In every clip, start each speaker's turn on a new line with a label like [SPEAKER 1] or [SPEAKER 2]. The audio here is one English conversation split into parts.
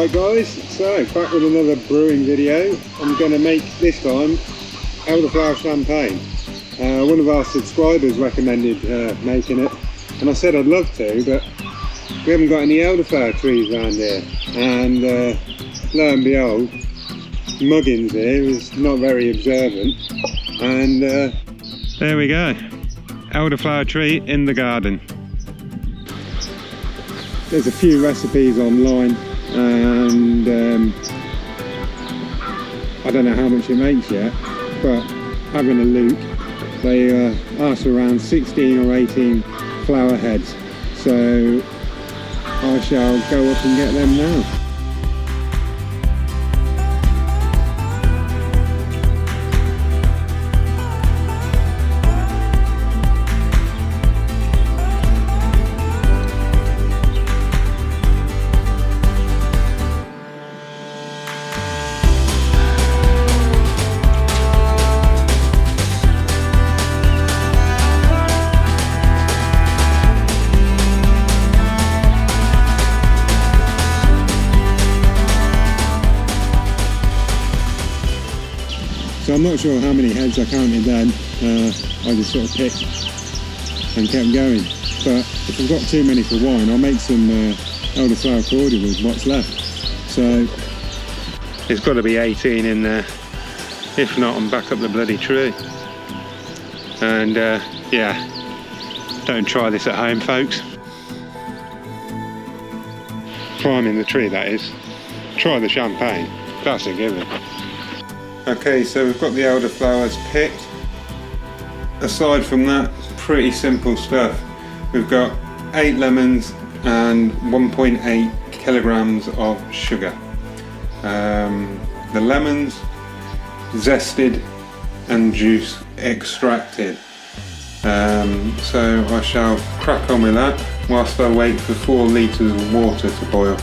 [SPEAKER 1] Alright guys, so back with another brewing video. I'm going to make, this time, elderflower champagne. One of our subscribers recommended making it, and I said I'd love to, but we haven't got any elderflower trees around here. And lo and behold, Muggins here is not very observant, and there we go, elderflower tree in the garden. There's a few recipes online, and I don't know how much it makes yet, but having a look, they ask around 16 or 18 flower heads, so I shall go up and get them now. So I'm not sure how many heads I counted then, I just sort of picked and kept going. But if I've got too many for wine, I'll make some elderflower cordial with what's left. So it's got to be 18 in there, if not I'm back up the bloody tree. And yeah, don't try this at home folks. Climbing the tree that is. Try the champagne, that's a given. Okay, so we've got the elderflowers picked. Aside from that, pretty simple stuff. We've got 8 lemons and 1.8 kilograms of sugar. The lemons zested and juice extracted. So I shall crack on with that whilst I wait for 4 litres of water to boil.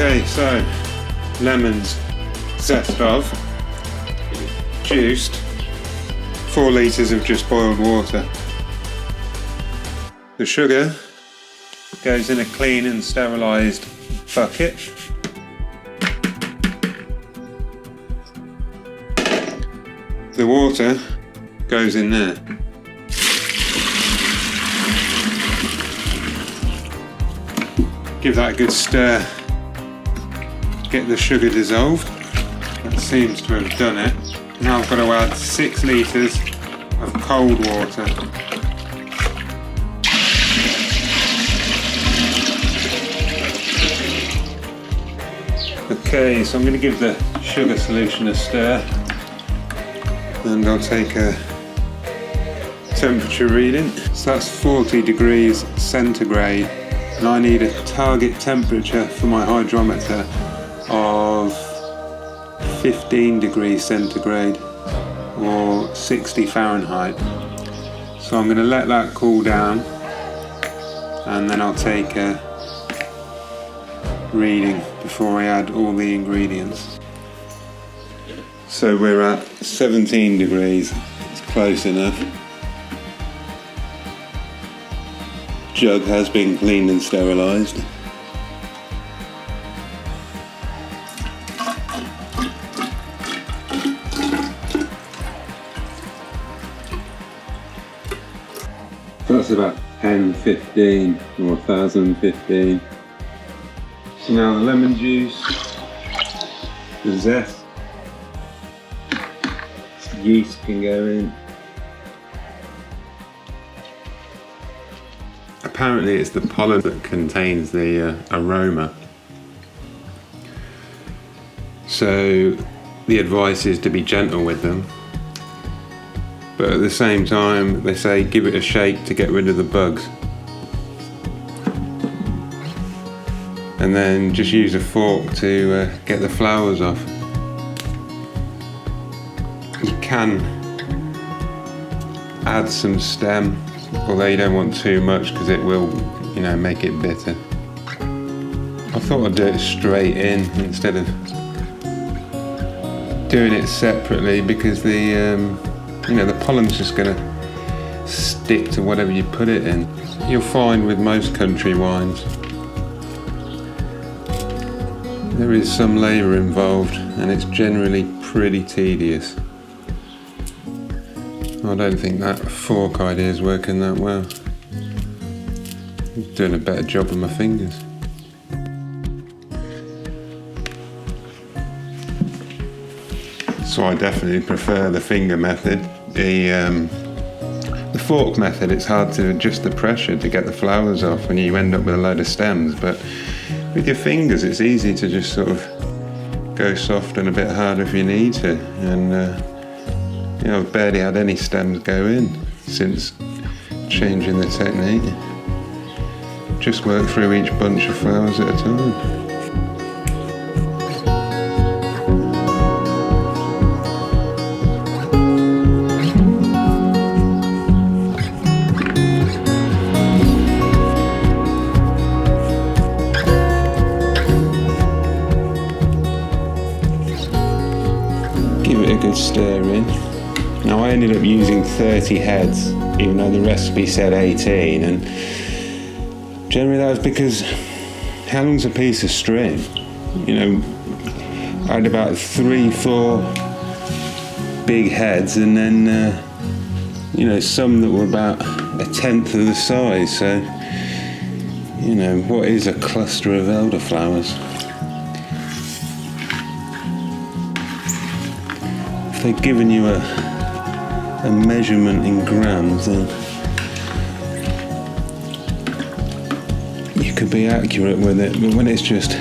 [SPEAKER 1] Okay, so lemons zest off, juiced, 4 litres of just boiled water. The sugar goes in a clean and sterilised bucket. The water goes in there. Give that a good stir. Get the sugar dissolved. That seems to have done it. Now I've got to add 6 litres of cold water. Okay, so I'm going to give the sugar solution a stir, and I'll take a temperature reading. So that's 40 degrees centigrade, and I need a target temperature for my hydrometer of 15 degrees centigrade or 60 Fahrenheit. So I'm going to let that cool down, and then I'll take a reading before I add all the ingredients. So we're at 17 degrees, it's close enough. Jug has been cleaned and sterilised. That's about 1015 or 1015. So now the lemon juice, the zest, yeast can go in. Apparently it's the pollen that contains the aroma. So the advice is to be gentle with them. But at the same time, they say give it a shake to get rid of the bugs. And then just use a fork to get the flowers off. You can add some stem, although you don't want too much because it will, make it bitter.
[SPEAKER 2] I thought I'd do it straight in instead of doing it separately, because the you know, the pollen's just going to stick to whatever you put it in. You'll find with most country wines there is some labour involved, and it's generally pretty tedious. I don't think that fork idea is working that well. I'm doing a better job with my fingers. So I definitely prefer the finger method. The fork method, it's hard to adjust the pressure to get the flowers off when you end up with a load of stems, but with your fingers it's easy to just sort of go soft and a bit hard if you need to. And you know, I've barely had any stems go in since changing the technique. Just work through each bunch of flowers at a time. Give it a good stir in. Now I ended up using 30 heads, even though the recipe said 18, and generally that was because how long's a piece of string? You know, I had about 3-4 big heads, and then you know, some that were about 1/10 of the size. So you know, what is a cluster of elderflowers? If they've given you a measurement in grams, then you could be accurate with it, but when it's just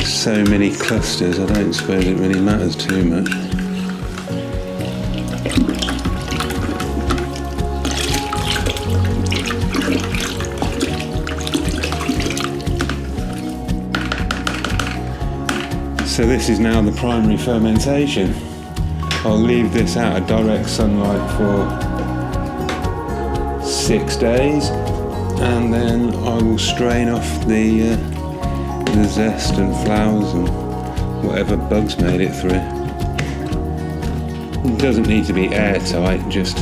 [SPEAKER 2] so many clusters, I don't suppose it really matters too much. So this is now the primary fermentation. I'll leave this out of direct sunlight for 6 days, and then I will strain off the zest and flowers and whatever bugs made it through. It doesn't need to be airtight, just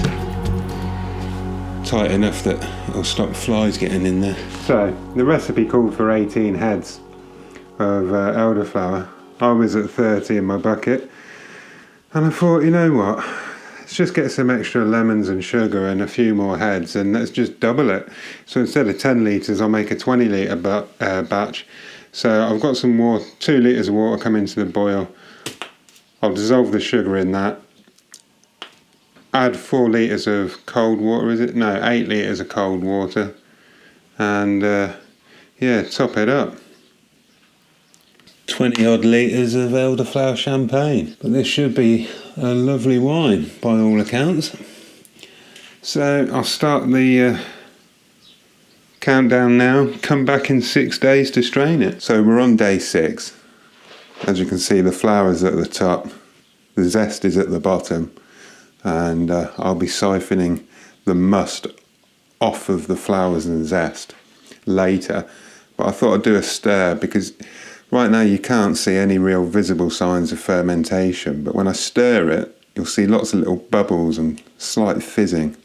[SPEAKER 2] tight enough that it'll stop flies getting in there. So the recipe called for 18 heads of elderflower. I was at 30 in my bucket. And I thought, you know what, let's just get some extra lemons and sugar and a few more heads, and let's just double it. So instead of 10 litres, I'll make a 20 litre batch. So I've got some water, 2 litres of water coming to the boil. I'll dissolve the sugar in that. Add 4 litres of cold water, is it? No, 8 litres of cold water. And yeah, top it up. 20 odd litres of elderflower champagne, but this should be a lovely wine by all accounts. So I'll start the countdown now, come back in 6 days to strain it. So we're on day 6. As you can see, the flowers at the top, the zest is at the bottom, and I'll be siphoning the must off of the flowers and zest later, but I thought I'd do a stir because right now you can't see any real visible signs of fermentation, but when I stir it, you'll see lots of little bubbles and slight fizzing.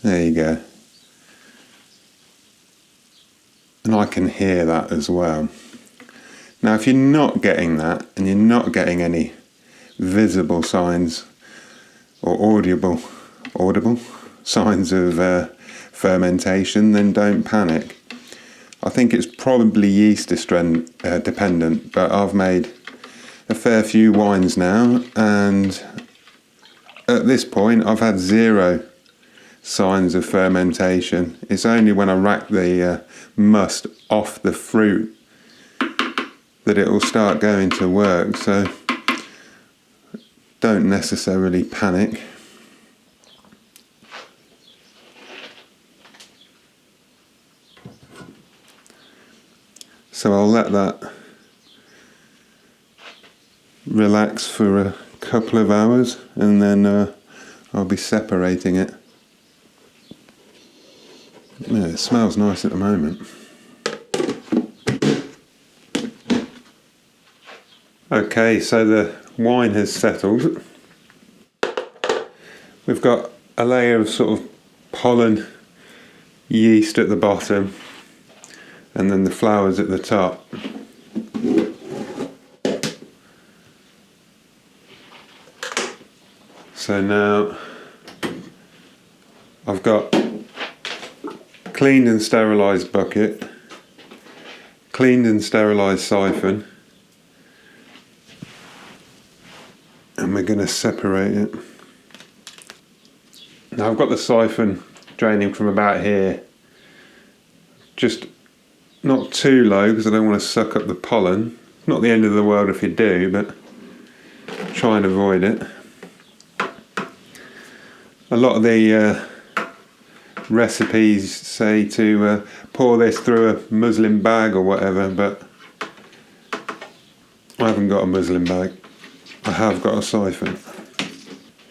[SPEAKER 2] There you go. And I can hear that as well. Now if you're not getting that, and you're not getting any visible signs or audible signs of fermentation, then don't panic. I think it's probably yeast dependent, but I've made a fair few wines now, and at this point I've had 0 signs of fermentation. It's only when I rack the must off the fruit that it will start going to work, so don't necessarily panic. So I'll let that relax for a couple of hours, and then I'll be separating it. Yeah, it smells nice at the moment. Okay, so the wine has settled. We've got a layer of sort of pollen yeast at the bottom and then the flowers at the top. So now I've got cleaned and sterilised bucket, cleaned and sterilised siphon, and we're going to separate it. Now I've got the siphon draining from about here, just not too low because I don't want to suck up the pollen. Not the end of the world if you do, but try and avoid it. A lot of the recipes say to pour this through a muslin bag or whatever, but I haven't got a muslin bag. I have got a siphon.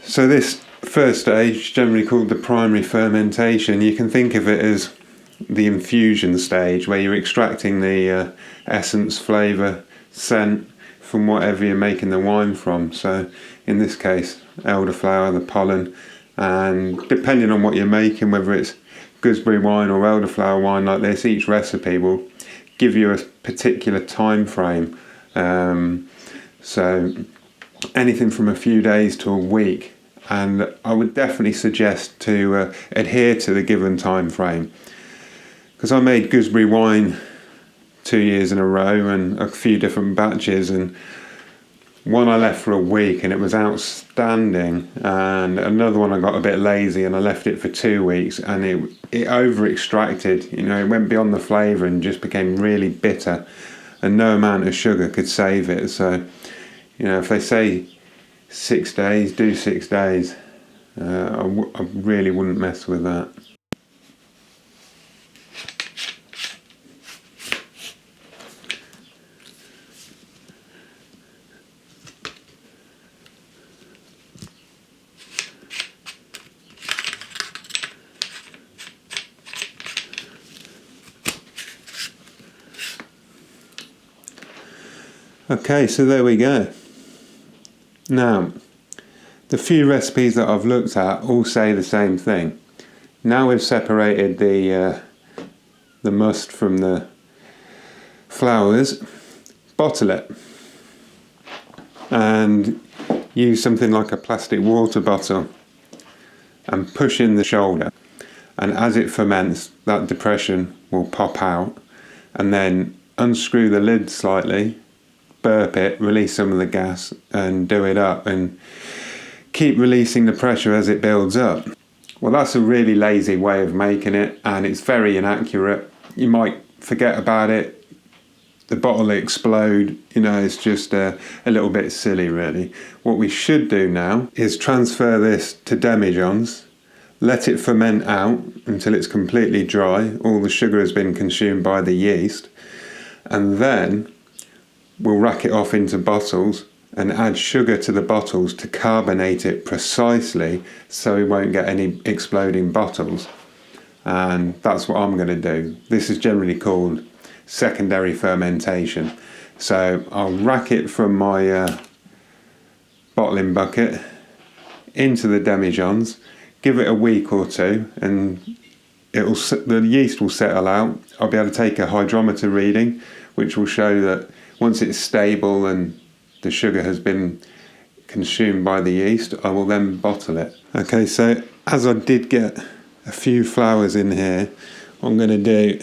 [SPEAKER 2] So this first stage, generally called the primary fermentation, you can think of it as the infusion stage where you're extracting the essence, flavour, scent from whatever you're making the wine from. So in this case, elderflower, the pollen, and depending on what you're making, whether it's gooseberry wine or elderflower wine like this, each recipe will give you a particular time frame. So anything from a few days to a week, and I would definitely suggest to adhere to the given time frame, because I made gooseberry wine 2 years in a row and a few different batches, and one I left for a week and it was outstanding, and another one I got a bit lazy and I left it for 2 weeks and it over extracted, you know, it went beyond the flavour and just became really bitter, and no amount of sugar could save it. So, you know, if they say 6 days, do 6 days. I really wouldn't mess with that. Okay, so there we go. Now, the few recipes that I've looked at all say the same thing. Now we've separated the must from the flowers, bottle it and use something like a plastic water bottle and push in the shoulder, and as it ferments that depression will pop out, and then unscrew the lid slightly, burp it, release some of the gas and do it up and keep releasing the pressure as it builds up. Well, that's a really lazy way of making it, and it's very inaccurate. You might forget about it, the bottle will explode, you know, it's just a little bit silly really. What we should do now is transfer this to demijohns, let it ferment out until it's completely dry, all the sugar has been consumed by the yeast, and then we'll rack it off into bottles and add sugar to the bottles to carbonate it precisely so we won't get any exploding bottles. And that's what I'm going to do. This is generally called secondary fermentation. So I'll rack it from my bottling bucket into the demijohns, give it a week or two, and the yeast will settle out. I'll be able to take a hydrometer reading, which will show that once it's stable and the sugar has been consumed by the yeast, I will then bottle it. Okay, so as I did get a few flowers in here, what I'm going to do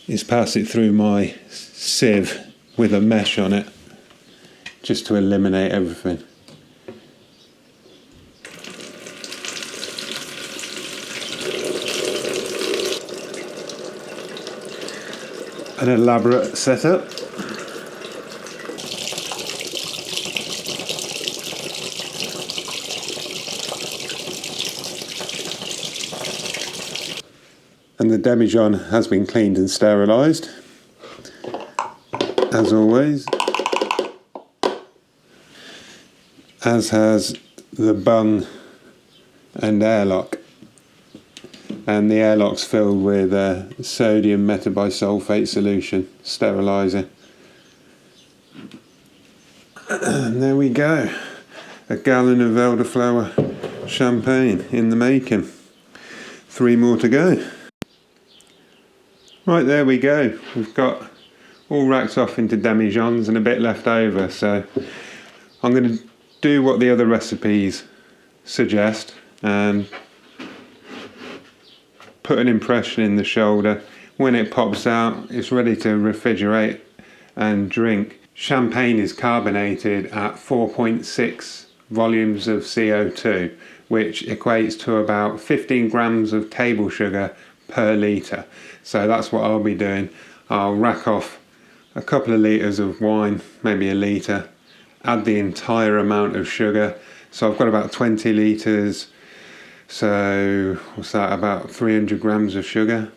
[SPEAKER 2] is pass it through my sieve with a mesh on it, just to eliminate everything. An elaborate setup. And the demijohn has been cleaned and sterilised, as always, as has the bung and airlock. And the airlock's filled with sodium metabisulfate solution, steriliser. And there we go, a gallon of elderflower champagne in the making. 3 more to go. Right, there we go. We've got all racked off into demijohns and a bit left over, so I'm going to do what the other recipes suggest and put an impression in the shoulder. When it pops out, it's ready to refrigerate and drink. Champagne is carbonated at 4.6 volumes of CO2, which equates to about 15 grams of table sugar per litre. So that's what I'll be doing. I'll rack off a couple of litres of wine, maybe a litre, add the entire amount of sugar. So I've got about 20 litres, so what's that, about 300 grams of sugar.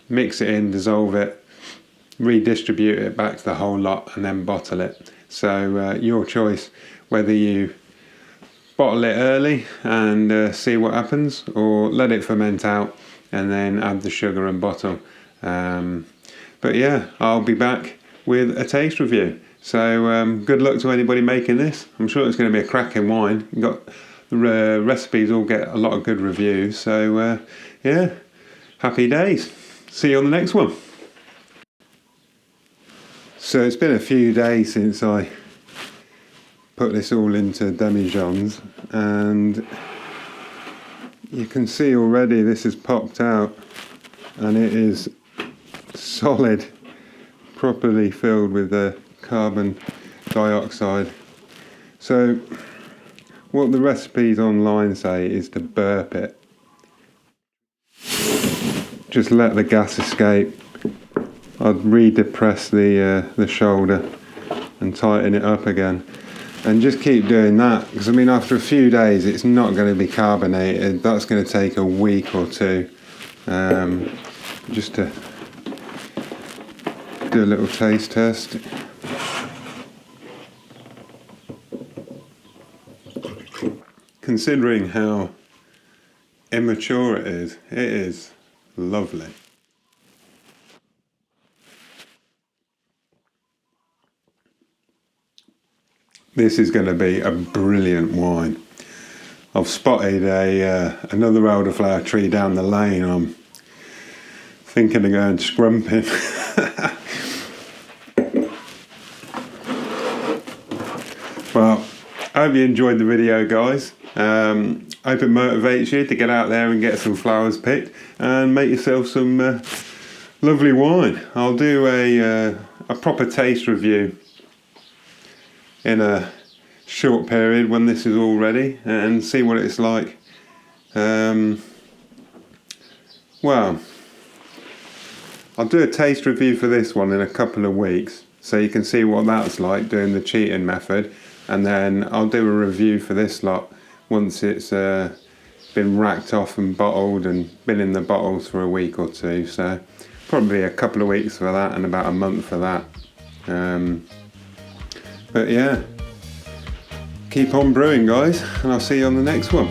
[SPEAKER 2] Mix it in, dissolve it, redistribute it back to the whole lot and then bottle it. So your choice whether you bottle it early and see what happens, or let it ferment out and then add the sugar and bottle. But yeah, I'll be back with a taste review. So good luck to anybody making this. I'm sure it's going to be a cracking wine. You've got the recipes all get a lot of good reviews. So yeah, happy days. See you on the next one. So it's been a few days since I put this all into demijohns, and you can see already this has popped out and it is solid, properly filled with the carbon dioxide. So what the recipes online say is to burp it. Just let the gas escape. I'd re-depress the shoulder and tighten it up again. And just keep doing that, because I mean after a few days it's not going to be carbonated. That's going to take a week or two, just to do a little taste test. Considering how immature it is lovely. This is going to be a brilliant wine. I've spotted another elderflower tree down the lane. I'm thinking of going scrumping. Well, I hope you enjoyed the video, guys. Hope it motivates you to get out there and get some flowers picked and make yourself some lovely wine. I'll do a proper taste review in a short period when this is all ready and see what it's like. Well, I'll do a taste review for this one in a couple of weeks so you can see what that's like doing the cheating method, and then I'll do a review for this lot once it's been racked off and bottled and been in the bottles for a week or two. So probably a couple of weeks for that and about a month for that. But yeah, keep on brewing, guys, and I'll see you on the next one.